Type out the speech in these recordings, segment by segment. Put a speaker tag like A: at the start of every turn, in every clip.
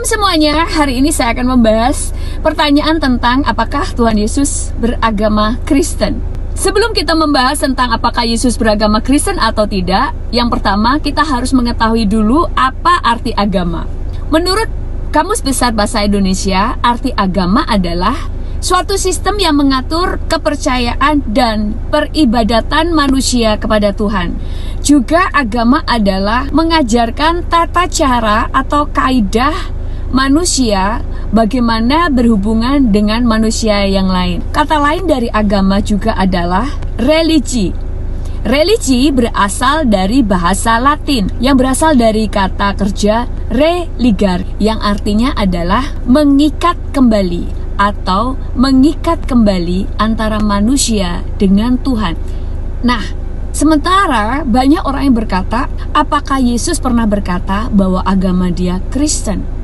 A: Shalom semuanya, hari ini saya akan membahas pertanyaan tentang apakah Tuhan Yesus beragama Kristen. Sebelum kita membahas tentang apakah Yesus beragama Kristen atau tidak, yang pertama kita harus mengetahui dulu apa arti agama. Menurut Kamus Besar Bahasa Indonesia, arti agama adalah suatu sistem yang mengatur kepercayaan dan peribadatan manusia kepada Tuhan. Juga agama adalah mengajarkan tata cara atau kaidah manusia bagaimana berhubungan dengan manusia yang lain. Kata lain dari agama juga adalah religi. Religi berasal dari bahasa Latin yang berasal dari kata kerja religare yang artinya adalah mengikat kembali atau mengikat kembali antara manusia dengan Tuhan. Nah, sementara banyak orang yang berkata, apakah Yesus pernah berkata bahwa agama dia Kristen?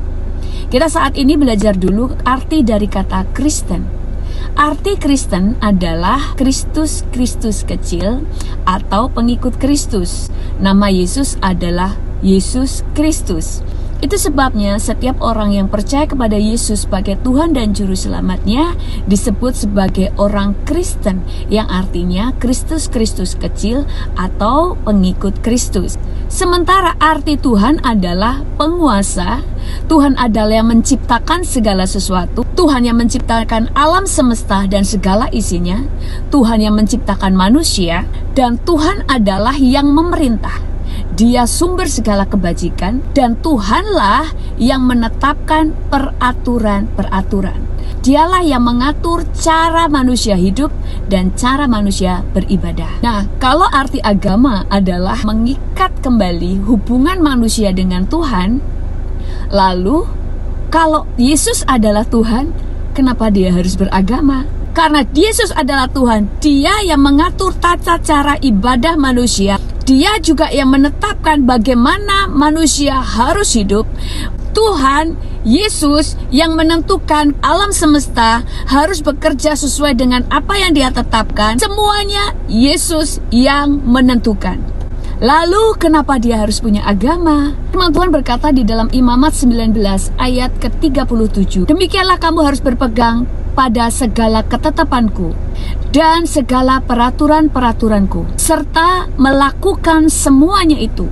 A: Kita saat ini belajar dulu arti dari kata Kristen. Arti Kristen adalah Kristus kecil atau pengikut Kristus. Nama Yesus adalah Yesus Kristus. Itu sebabnya setiap orang yang percaya kepada Yesus sebagai Tuhan dan Juru Selamatnya disebut sebagai orang Kristen, yang artinya Kristus kecil atau pengikut Kristus. Sementara arti Tuhan adalah penguasa. Tuhan adalah yang menciptakan segala sesuatu. Tuhan yang menciptakan alam semesta dan segala isinya. Tuhan yang menciptakan manusia. Dan Tuhan adalah yang memerintah. Dia sumber segala kebajikan dan Tuhanlah yang menetapkan peraturan-peraturan. Dialah yang mengatur cara manusia hidup dan cara manusia beribadah. Nah, kalau arti agama adalah mengikat kembali hubungan manusia dengan Tuhan, lalu kalau Yesus adalah Tuhan, kenapa dia harus beragama? Karena Yesus adalah Tuhan, Dia yang mengatur tata cara ibadah manusia. Dia juga yang menetapkan bagaimana manusia harus hidup. Tuhan Yesus yang menentukan alam semesta harus bekerja sesuai dengan apa yang Dia tetapkan. Semuanya Yesus yang menentukan. Lalu kenapa dia harus punya agama? Firman Tuhan berkata di dalam Imamat 19 ayat ke-37, demikianlah kamu harus berpegang pada segala ketetapanku dan segala peraturan-peraturanku, serta melakukan semuanya itu,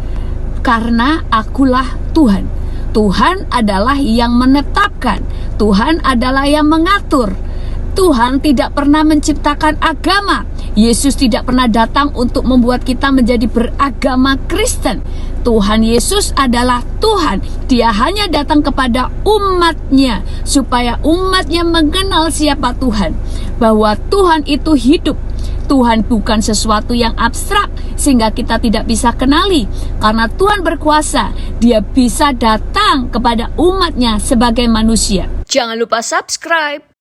A: karena akulah Tuhan. Tuhan adalah yang menetapkan, Tuhan adalah yang mengatur. Tuhan tidak pernah menciptakan agama. Yesus tidak pernah datang untuk membuat kita menjadi beragama Kristen. Tuhan Yesus adalah Tuhan. Dia hanya datang kepada umatnya supaya umatnya mengenal siapa Tuhan. Bahwa Tuhan itu hidup. Tuhan bukan sesuatu yang abstrak sehingga kita tidak bisa kenali. Karena Tuhan berkuasa, Dia bisa datang kepada umatnya sebagai manusia. Jangan lupa subscribe.